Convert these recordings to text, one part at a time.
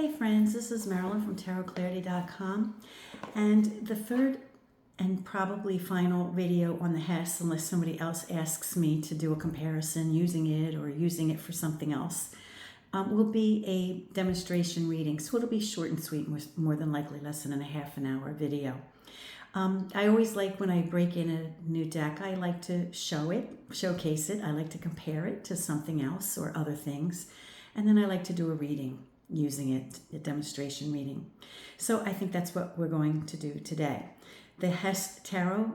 Hey friends, this is Marilyn from tarotclarity.com, and the third and probably final video on the Hess, unless somebody else asks me to do a comparison using it or using it for something else, will be a demonstration reading. So it'll be short and sweet, more than likely less than a half an hour video. I always like when I break in a new deck, I like to showcase it. I like to compare it to something else or other things. And then I like to do a reading using it, a demonstration reading. So I think that's what we're going to do today. The Hess Tarot,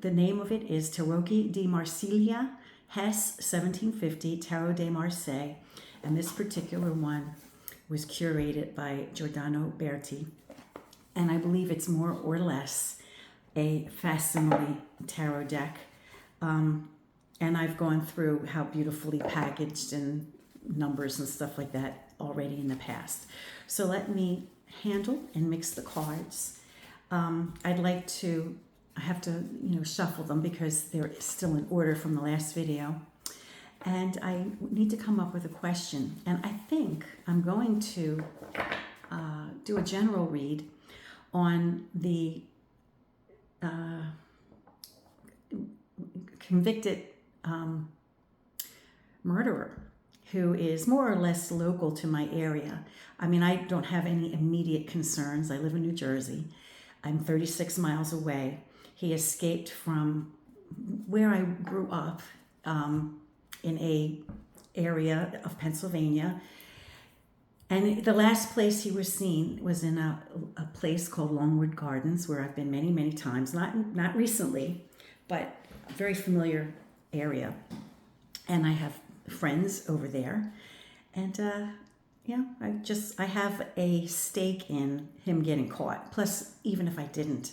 the name of it is Tarocchi di Marsiglia, Hess 1750, Tarot de Marseille. And this particular one was curated by Giordano Berti. And I believe it's more or less a facsimile tarot deck. And I've gone through how beautifully packaged and numbers and stuff like that already in the past. So let me handle and mix the cards. I have to shuffle them because they're still in order from the last video. And I need to come up with a question. And I think I'm going to do a general read on the convicted murderer, who is more or less local to my area. I mean, I don't have any immediate concerns. I live in New Jersey. I'm 36 miles away. He escaped from where I grew up in a area of Pennsylvania. And the last place he was seen was in a place called Longwood Gardens, where I've been many, many times. Not recently, but a very familiar area. And I have friends over there. And I have a stake in him getting caught. Plus, even if I didn't,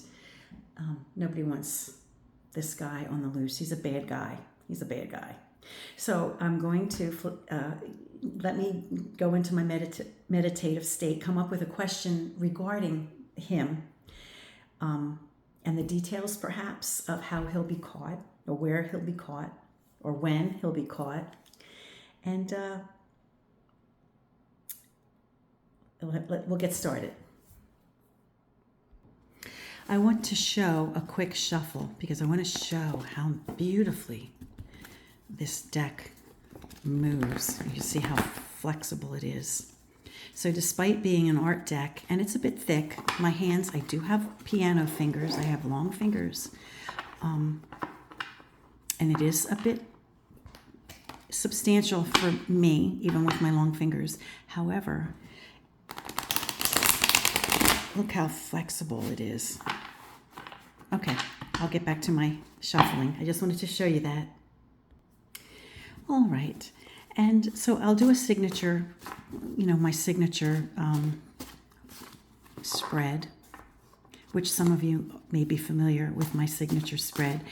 nobody wants this guy on the loose. He's a bad guy. So I'm going to let me go into my meditative state, come up with a question regarding him, and the details perhaps of how he'll be caught, or where he'll be caught, or when he'll be caught. And we'll get started. I want to show a quick shuffle because I want to show how beautifully this deck moves. You can see how flexible it is. So despite being an art deck, and it's a bit thick, my hands, I do have piano fingers. I have long fingers. And it is a bit substantial for me, even with my long fingers. However, look how flexible it is. Okay, I'll get back to my shuffling. I just wanted to show you that. All right, and so I'll do a signature, my signature spread, which some of you may be familiar with my signature spread.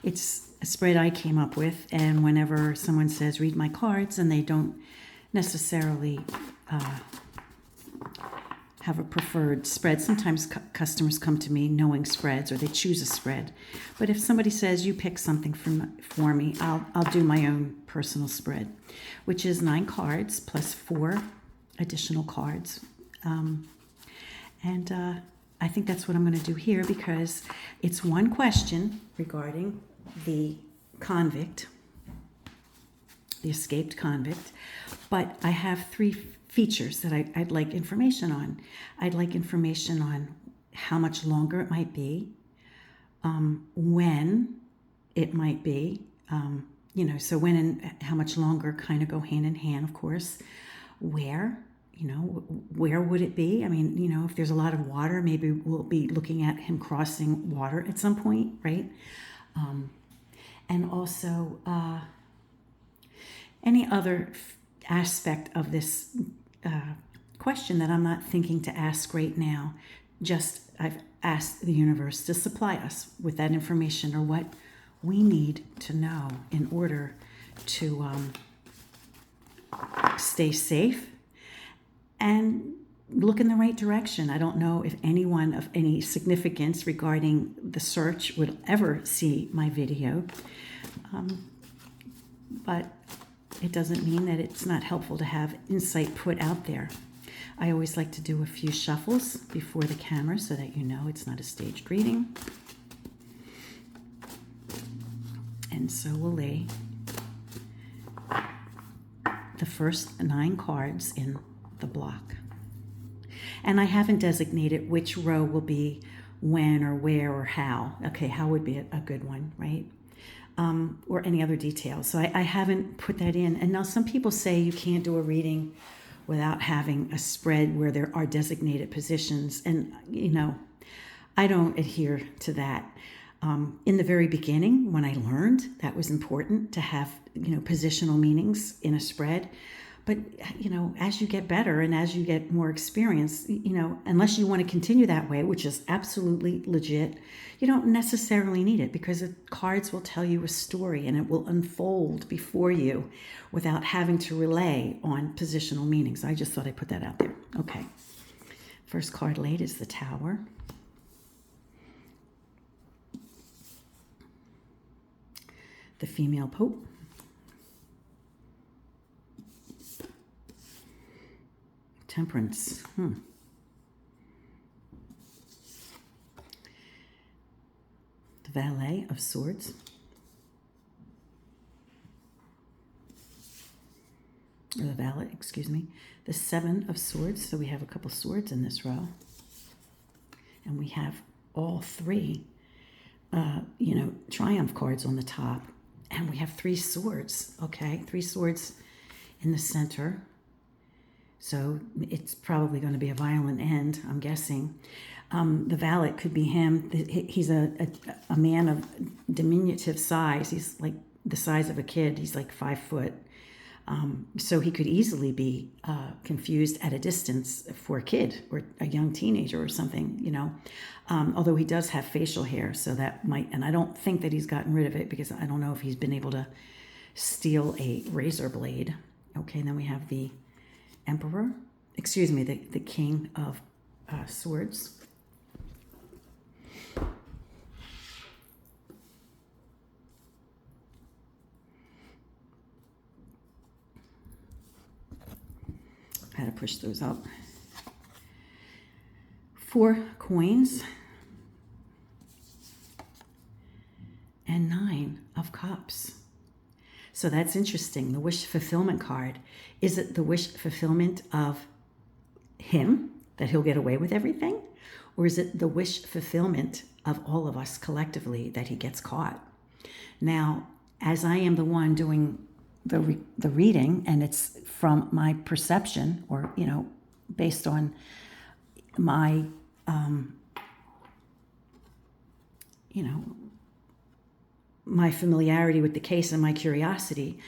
It's a spread I came up with, and whenever someone says, read my cards, and they don't necessarily have a preferred spread. Sometimes customers come to me knowing spreads, or they choose a spread. But if somebody says, you pick something for me, I'll do my own personal spread, which is 9 cards plus 4 additional cards. I think that's what I'm going to do here because it's one question regarding the convict, the escaped convict, but I have 3 features that I'd like information on. I'd like information on how much longer it might be, when it might be, so when and how much longer kind of go hand in hand, of course. Where would it be? I mean, if there's a lot of water, maybe we'll be looking at him crossing water at some point, right? And also any other aspect of this question that I'm not thinking to ask right now. Just I've asked the universe to supply us with that information, or what we need to know in order to stay safe and look in the right direction. I don't know if anyone of any significance regarding the search would ever see my video, but it doesn't mean that it's not helpful to have insight put out there. I always like to do a few shuffles before the camera so that you know it's not a staged reading. And so we'll lay the first 9 cards in the block. And I haven't designated which row will be when or where or how. Okay, how would be a good one, right? Or any other details. So I haven't put that in. And now some people say you can't do a reading without having a spread where there are designated positions. And, you know, I don't adhere to that. In the very beginning, when I learned that was important to have, you know, positional meanings in a spread. But, you know, as you get better and as you get more experience, you know, unless you want to continue that way, which is absolutely legit, you don't necessarily need it because the cards will tell you a story and it will unfold before you without having to rely on positional meanings. I just thought I'd put that out there. Okay. First card laid is the Tower. The Female Pope. Temperance. The Valet of Swords. Or the Valet, excuse me. The Seven of Swords. So we have a couple swords in this row. And we have all 3, you know, triumph cards on the top. And we have 3 swords, okay? 3 swords in the center. So it's probably going to be a violent end, I'm guessing. The valet could be him. He's a man of diminutive size. He's like the size of a kid. He's like 5 foot. So he could easily be confused at a distance for a kid or a young teenager or something, you know. Although he does have facial hair, so that might, and I don't think that he's gotten rid of it because I don't know if he's been able to steal a razor blade. Okay, and then we have the Emperor, excuse me, the King of Swords. I had to push those up. 4 coins and 9 of Cups. So that's interesting. The wish fulfillment card. Is it the wish fulfillment of him, that he'll get away with everything? Or is it the wish fulfillment of all of us collectively that he gets caught? Now, as I am the one doing the reading, and it's from my perception, or, you know, based on my, you know, my familiarity with the case and my curiosity,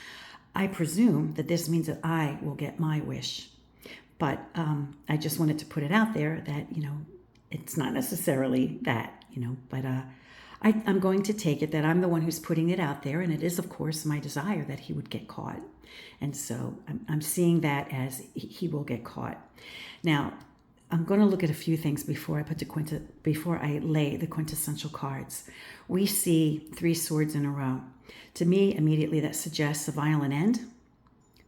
I presume that this means that I will get my wish. But I just wanted to put it out there that, you know, it's not necessarily that, you know, but I'm going to take it that I'm the one who's putting it out there, and it is, of course, my desire that he would get caught. And so I'm seeing that as he will get caught. Now, I'm going to look at a few things before I lay the quintessential cards. We see 3 swords in a row. To me, immediately that suggests a violent end.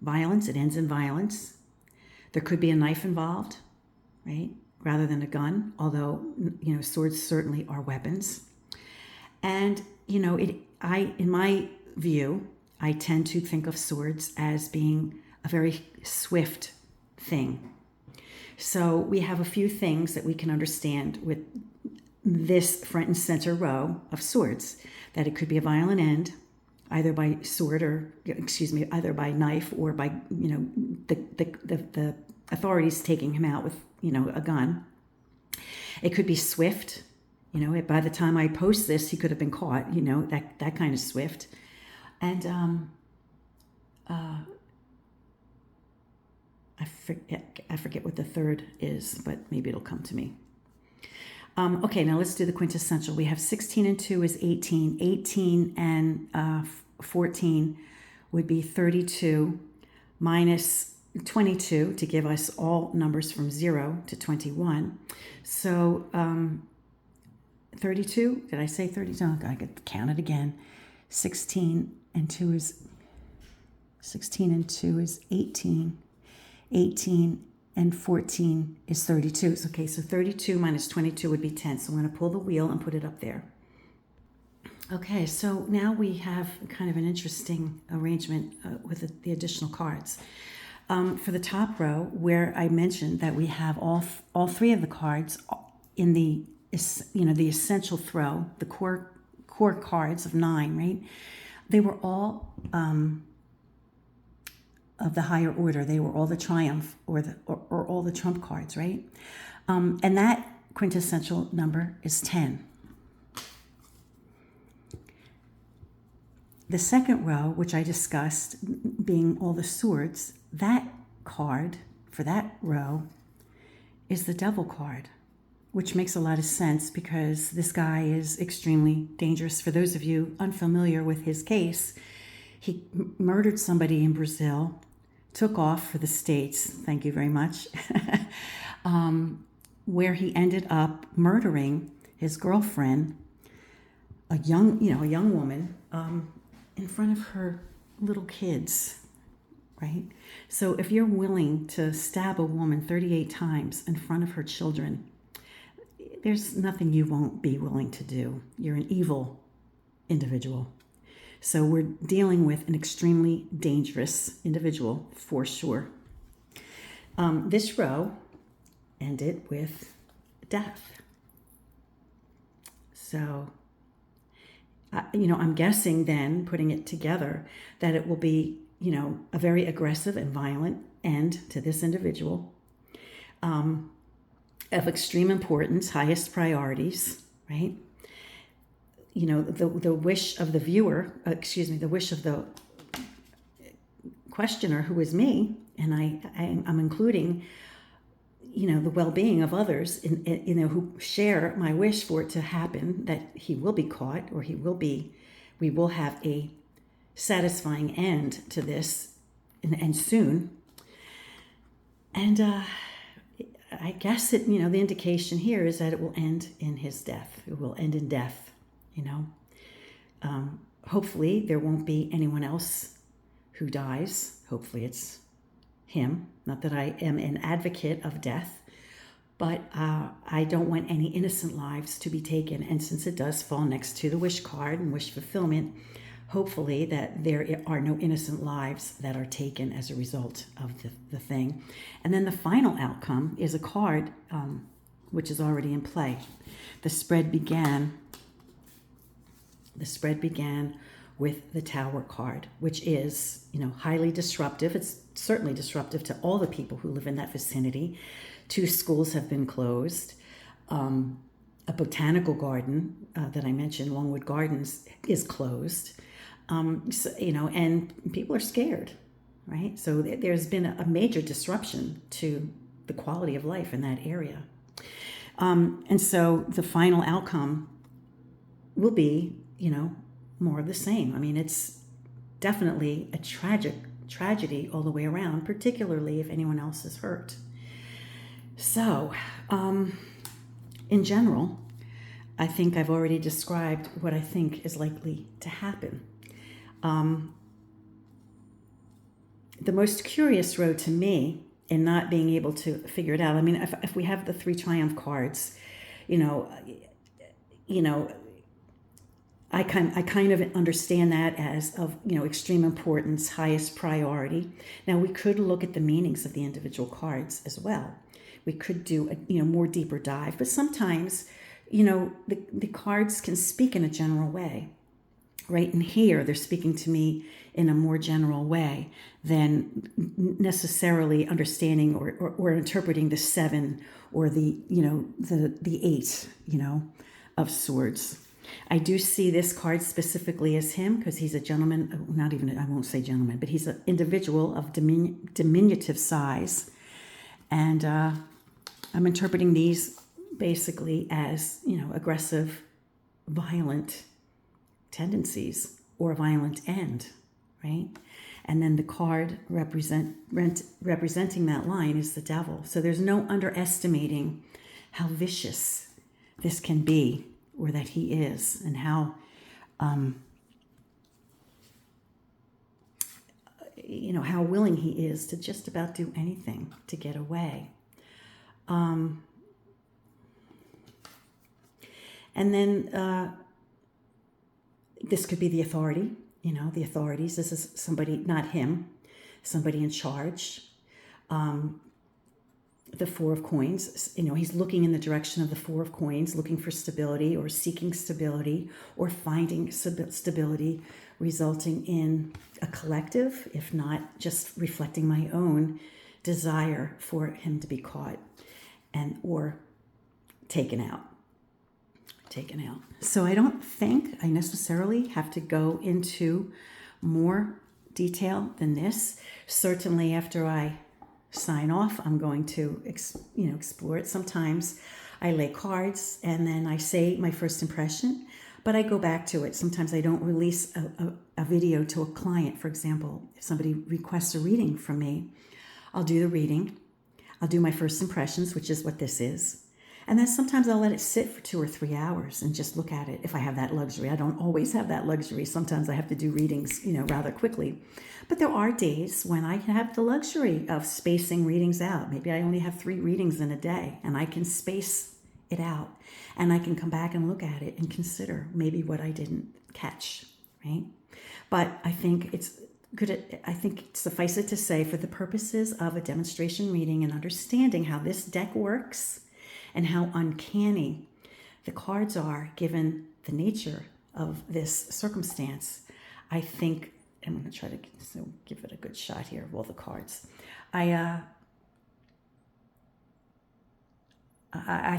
Violence, it ends in violence. There could be a knife involved, right? Rather than a gun, although, you know, swords certainly are weapons. And, you know, in my view, I tend to think of swords as being a very swift thing. So we have a few things that we can understand with this front and center row of swords, that it could be a violent end, either by sword or, excuse me, either by knife or by, you know, the authorities taking him out with, you know, a gun. It could be swift. You know, by the time I post this, he could have been caught, you know, that kind of swift. And I forget what the third is, but maybe it'll come to me. Okay, now let's do the quintessential. We have 16 and 2 is 18. 18 and 14 would be 32 minus 22 to give us all numbers from 0 to 21. So 32, did I say 32? Oh, I could count it again. 16 and 2 is 18. 18 and 14 is 32. So, okay, so 32 minus 22 would be 10. So I'm going to pull the wheel and put it up there. Okay, so now we have kind of an interesting arrangement with the additional cards. For the top row, where I mentioned that we have all three of the cards in the the essential throw, the core cards of 9, right? They were all of the higher order. They were all the triumph or all the trump cards, right? And that quintessential number is 10. The second row, which I discussed, being all the swords, that card for that row is the devil card, which makes a lot of sense because this guy is extremely dangerous. For those of you unfamiliar with his case, he murdered somebody in Brazil, took off for the States, thank you very much, where he ended up murdering his girlfriend, a young woman, in front of her little kids, right? So if you're willing to stab a woman 38 times in front of her children, there's nothing you won't be willing to do. You're an evil individual. So we're dealing with an extremely dangerous individual for sure. This row ended with death. So I'm guessing then, putting it together, that it will be, a very aggressive and violent end to this individual, of extreme importance, highest priorities, right? The wish of the viewer, the wish of the questioner, who is me, and I'm including, the well-being of others, who share my wish for it to happen, that he will be caught, or we will have a satisfying end to this, and soon. And I guess the indication here is that it will end in his death. It will end in death, Hopefully there won't be anyone else who dies. Hopefully it's him. Not that I am an advocate of death, but I don't want any innocent lives to be taken. And since it does fall next to the wish card and wish fulfillment, hopefully that there are no innocent lives that are taken as a result of the thing. And then the final outcome is a card which is already in play. The spread began with the Tower card, which is, highly disruptive. It's certainly disruptive to all the people who live in that vicinity. 2 schools have been closed. A botanical garden that I mentioned, Longwood Gardens, is closed. And people are scared, right? So there's been a major disruption to the quality of life in that area. And so the final outcome will be, more of the same. I mean, it's definitely a tragedy all the way around, particularly if anyone else is hurt. So, in general, I think I've already described what I think is likely to happen. The most curious row to me, in not being able to figure it out, I mean, if we have the 3 triumph cards, I kind of understand that as of, extreme importance, highest priority. Now, we could look at the meanings of the individual cards as well. We could do a, more deeper dive, but sometimes, the cards can speak in a general way, right? And here they're speaking to me in a more general way than necessarily understanding or interpreting the 7 or the 8, of swords. I do see this card specifically as him because he's a gentleman, I won't say gentleman, but he's an individual of diminutive size. And I'm interpreting these basically as, aggressive, violent tendencies or a violent end, right? And then the card representing that line is the devil. So there's no underestimating how vicious this can be, or that he is, and how you know, how willing he is to just about do anything to get away. And then this could be the authority, you know, the authorities. This is somebody, not him, somebody in charge. The Four of Coins, you know, he's looking in the direction of the Four of Coins, looking for stability or seeking stability or finding stability, resulting in a collective, if not just reflecting my own desire for him to be caught and or taken out. So I don't think I necessarily have to go into more detail than this. Certainly after I sign off, I'm going to explore it. Sometimes I lay cards and then I say my first impression, but I go back to it. Sometimes I don't release a video to a client. For example, if somebody requests a reading from me, I'll do the reading. I'll do my first impressions, which is what this is. And then sometimes I'll let it sit for 2 or 3 hours and just look at it if I have that luxury. I don't always have that luxury. Sometimes I have to do readings, you know, rather quickly. But there are days when I can have the luxury of spacing readings out. Maybe I only have 3 readings in a day and I can space it out. And I can come back and look at it and consider maybe what I didn't catch, right? But I think it's good. I think suffice it to say, for the purposes of a demonstration reading and understanding how this deck works, and how uncanny the cards are given the nature of this circumstance, I think, I'm going to try to give it a good shot here of all the cards. I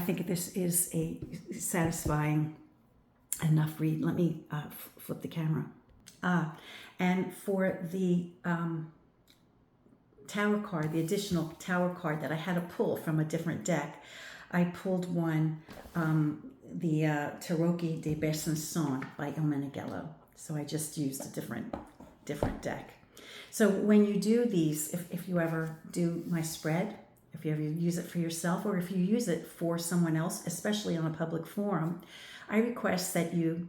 think this is a satisfying enough read. Let me flip the camera. And for the Tower card, the additional Tower card that I had to pull from a different deck, I pulled one, the Tarocchi de Besançon by Il Meneghello. So I just used a different deck. So when you do these, if you ever do my spread, if you ever use it for yourself or if you use it for someone else, especially on a public forum, I request that you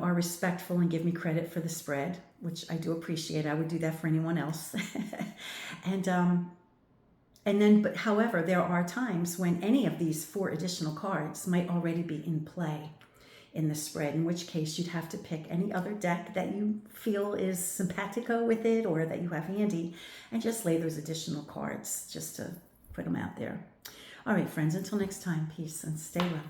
are respectful and give me credit for the spread, which I do appreciate. I would do that for anyone else. But however, there are times when any of these 4 additional cards might already be in play in the spread, in which case you'd have to pick any other deck that you feel is simpatico with it or that you have handy and just lay those additional cards just to put them out there. All right, friends, until next time, peace and stay well.